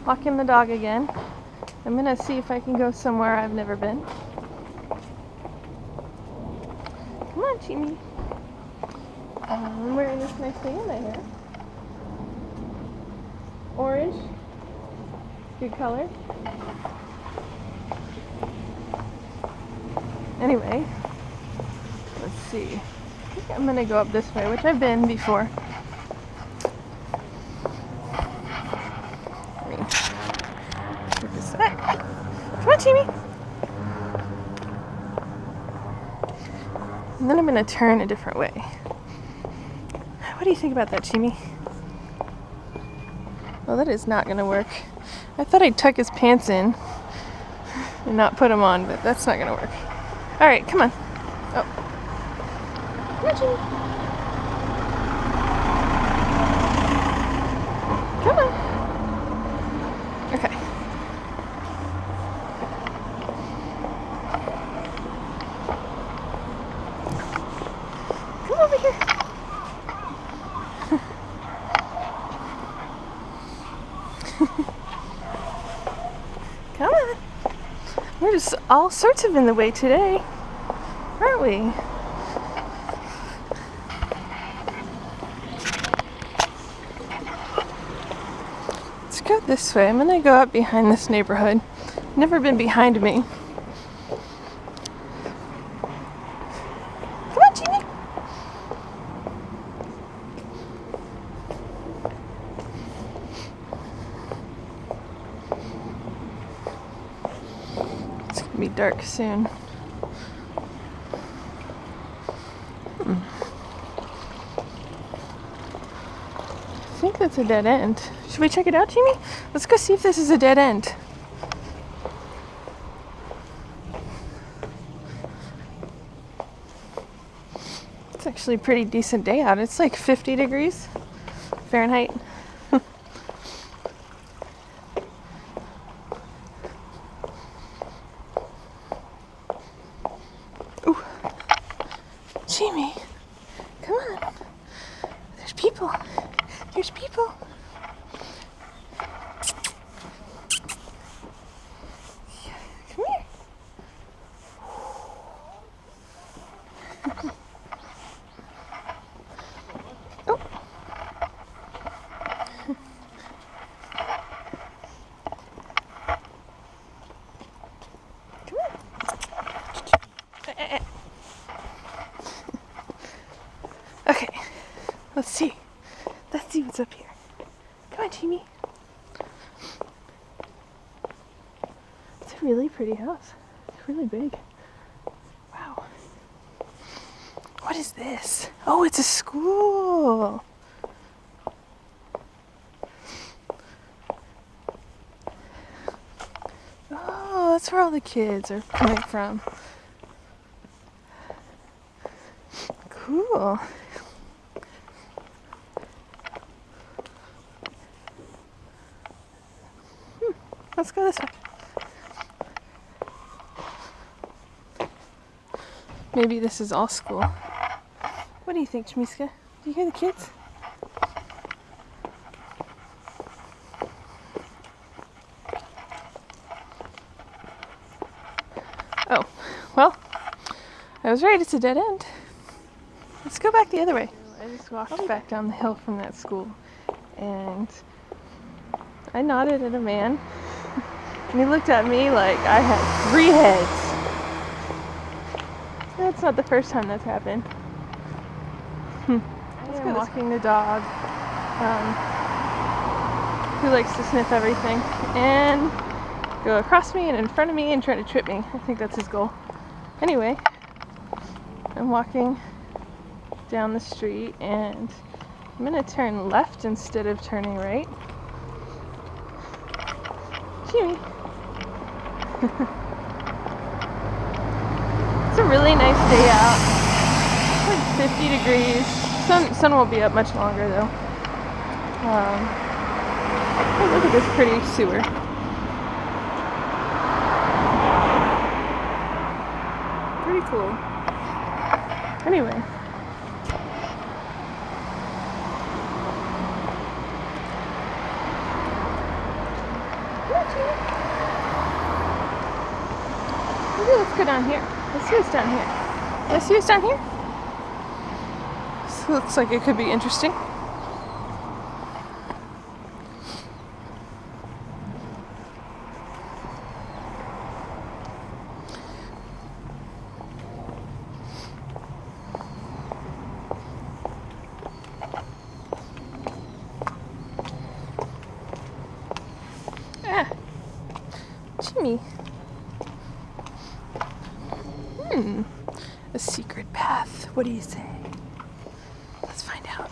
Walking the dog again. I'm gonna see if I can go somewhere I've never been. Come on, Jimmy. I'm wearing this nice thing in my hair. Orange. Good color. Anyway, let's see. I think I'm gonna go up this way, which I've been before. Let me get this back. Come on, Jimmy. And then I'm gonna turn a different way. What do you think about that, Jimmy? Well, that is not gonna work. I thought I'd tuck his pants in and not put them on, but that's not gonna work. All right, come on. Oh. Come on, Jimmy. Come on. Okay. Come over here. Come on. We're just all sorts of in the way today, aren't we? Let's go this way. I'm gonna go up behind this neighborhood. Never been behind me. Come on, Jimmy. It's gonna be dark soon. I think that's a dead end. Should we check it out, Jimmy? Let's go see if this is a dead end. It's actually a pretty decent day out. It's like 50 degrees Fahrenheit. Ooh. Jimmy, come on. There's people. There's people. Come here. Oh. Come on. Okay, let's see. Let's see what's up here. Come on, Jimmy. It's a really pretty house. It's really big. Wow. What is this? Oh, it's a school. Oh, that's where all the kids are coming from. Cool. Let's go this way. Maybe this is all school. What do you think, Shmiska? Do you hear the kids? Oh, well, I was right, it's a dead end. Let's go back the other way. I just walked back down the hill from that school and I nodded at a man and he looked at me like I had 3 heads. That's not the first time that's happened. I'm walking the dog who likes to sniff everything and go across me and in front of me and try to trip me. I think that's his goal. Anyway, I'm walking down the street and I'm gonna turn left instead of turning right. Jimmy. It's a really nice day out. It's like 50 degrees. Sun won't be up much longer though. Oh, look at this pretty sewer. Pretty cool. Anyway. Jimmy. Maybe let's go down here. Let's see what's down here. Let's see what's down here. This looks like it could be interesting. Ah, Jimmy. A secret path. What do you say? Let's find out.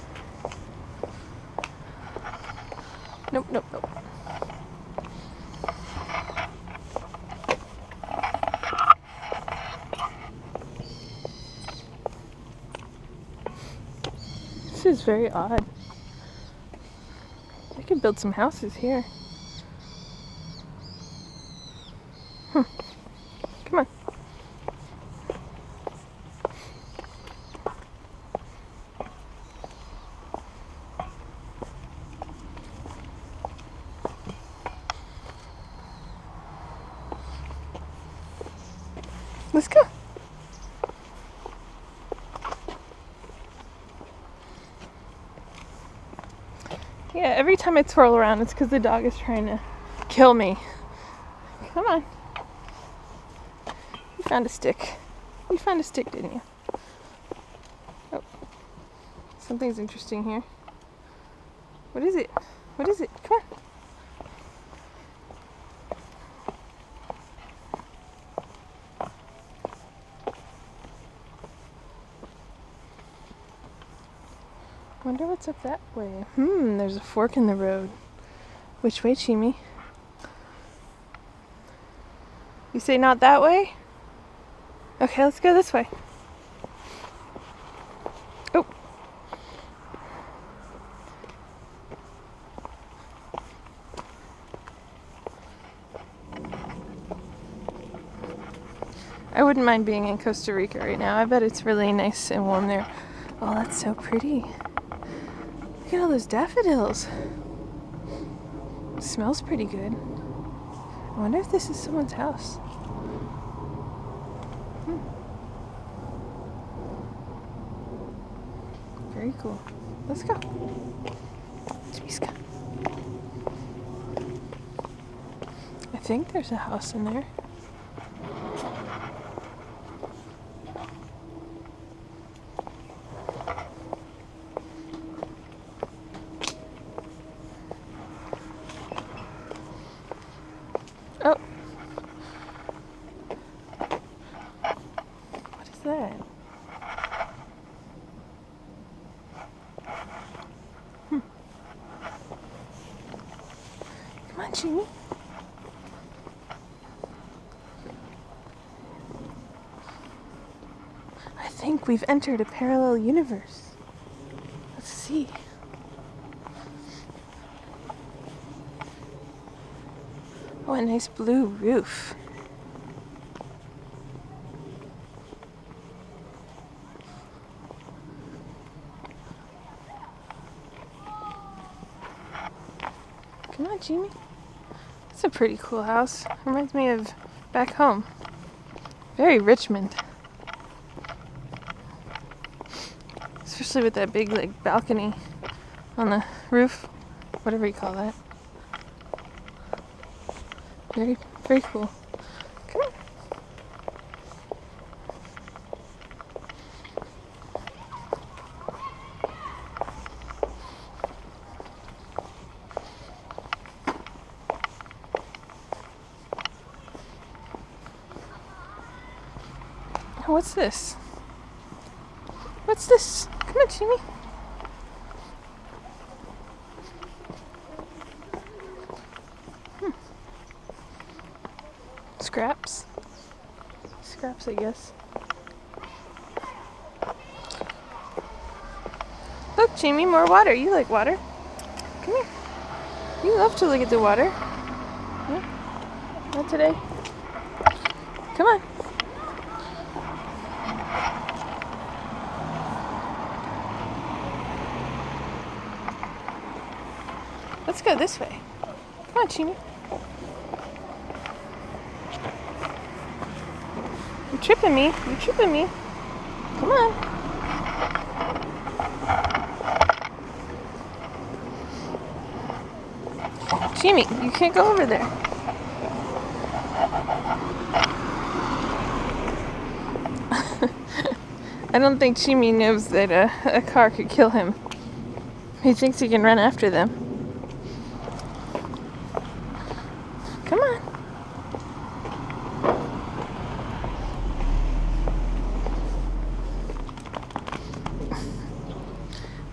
Nope, nope, nope. This is very odd. I could build some houses here. Come on. Let's go. Yeah, every time I twirl around, it's because the dog is trying to kill me. Come on. You found a stick. You found a stick, didn't you? Oh. Something's interesting here. What is it? What is it? Come on. Wonder what's up that way. There's a fork in the road. Which way, Chimi? You say not that way? Okay, let's go this way. Oh. I wouldn't mind being in Costa Rica right now. I bet it's really nice and warm there. Oh, that's so pretty. Look at all those daffodils. It smells pretty good. I wonder if this is someone's house. Very cool. Let's go. I think there's a house in there. Oh. What is that? Come on, Jimmy. I think we've entered a parallel universe. Let's see. Oh, a nice blue roof. Come on, Jimmy. It's a pretty cool house. Reminds me of back home. Very Richmond. Especially with that big like balcony on the roof. Whatever you call that. Very, very cool. Come on. What's this? What's this? Come on, Jimmy. Scraps. Scraps, I guess. Look, Jamie, more water. You like water. Come here. You love to look at the water. Yeah. Not today. Come on. Let's go this way. Come on, Jamie. You're tripping me. You're tripping me. Come on. Jimmy, you can't go over there. I don't think Jimmy knows that a car could kill him. He thinks he can run after them. Come on.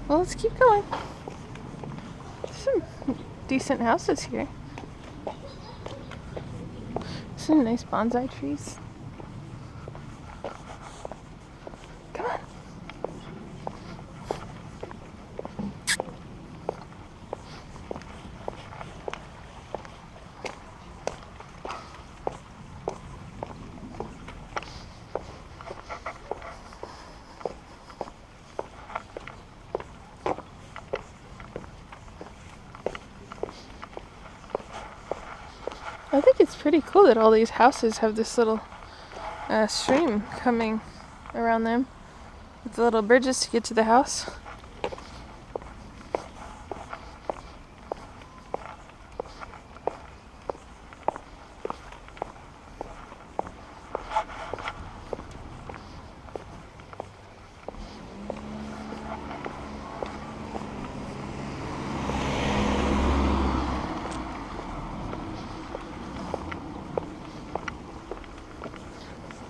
Well, let's keep going. There's some decent houses here. Some nice bonsai trees. Come on. I think it's pretty cool that all these houses have this little stream coming around them with the little bridges to get to the house.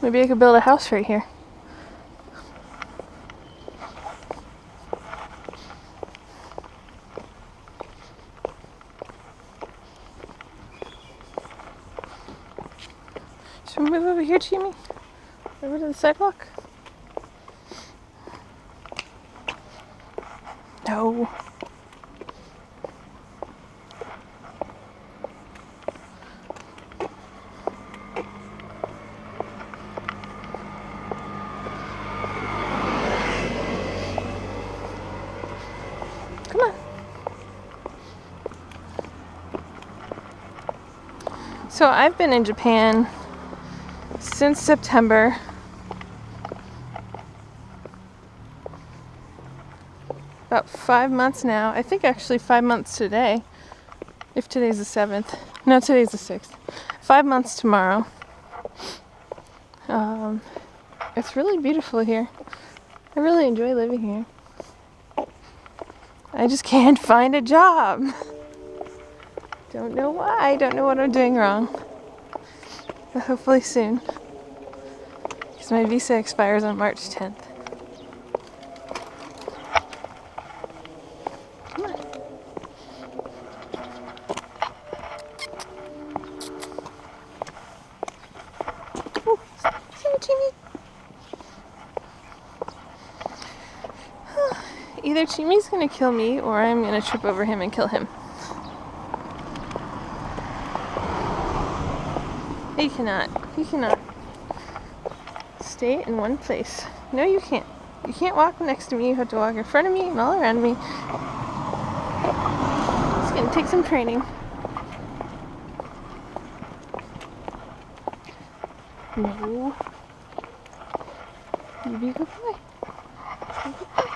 Maybe I could build a house right here. Should we move over here, Jimmy? Over to the sidewalk? No. Come on. So I've been in Japan since September. About 5 months now. I think actually 5 months today. If today's the 7th. No, today's the 6th. 5 months tomorrow. It's really beautiful here. I really enjoy living here. I just can't find a job. Don't know why. Don't know what I'm doing wrong. But hopefully soon. Because my visa expires on March 10th. Come on. Oh, sorry, Jimmy. Either Jimmy's gonna kill me or I'm gonna trip over him and kill him. You cannot stay in one place. No, you can't. You can't walk next to me. You have to walk in front of me and all around me. It's gonna take some training. No. You be a good boy. Be a good boy.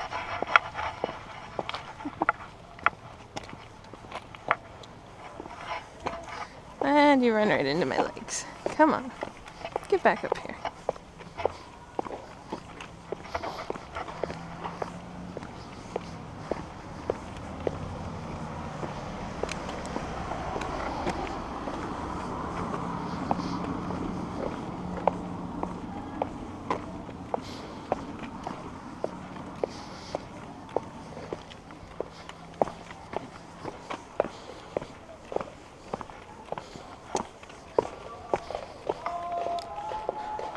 And you run right into my legs. Come on. Get back up here.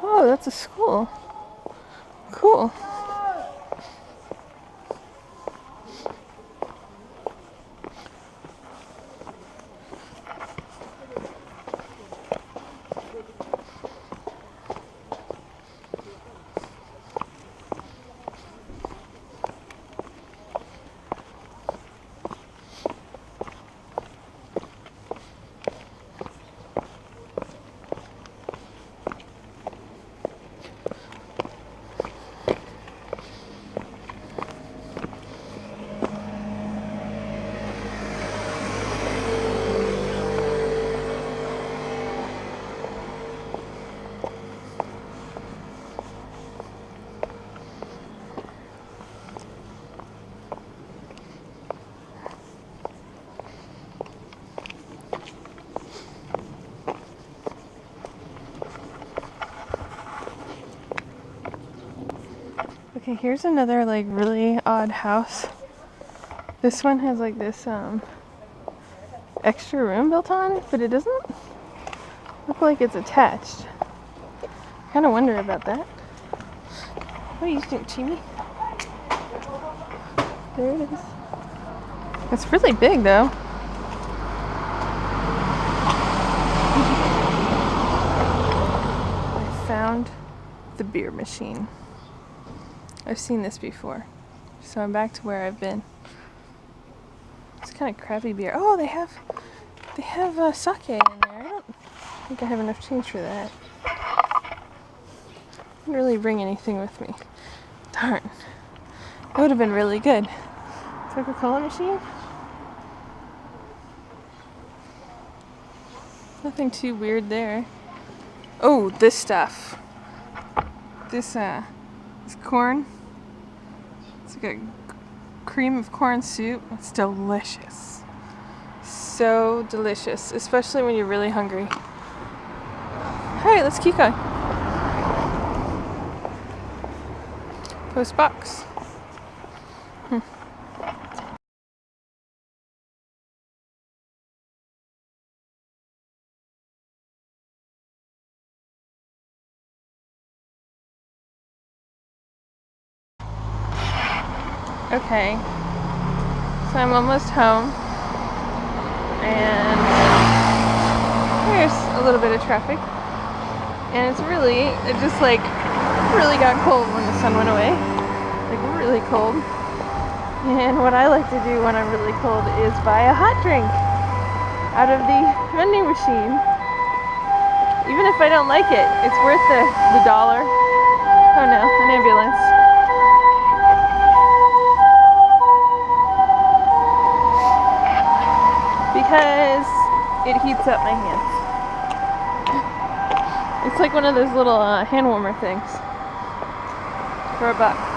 Oh, that's a school. Cool. Okay, here's another like really odd house. This one has like this extra room built on it, but it doesn't look like it's attached. Kind of wonder about that. What do you think, Chimi? There it is. It's really big though. I found the beer machine. I've seen this before, so I'm back to where I've been. It's kind of crappy beer. Oh, they have sake in there. I don't think I have enough change for that. I didn't really bring anything with me. Darn. That would have been really good. Coca-Cola machine? Nothing too weird there. Oh, this stuff. This corn. It's like a cream of corn soup. It's delicious. So delicious, especially when you're really hungry. Alright, let's keep going. Post box. Okay, so I'm almost home, and there's a little bit of traffic, and it just like really got cold when the sun went away, like really cold. And what I like to do when I'm really cold is buy a hot drink out of the vending machine. Even if I don't like it, it's worth the dollar. Oh no, an ambulance. Because it heats up my hands. It's like one of those little hand warmer things for $1.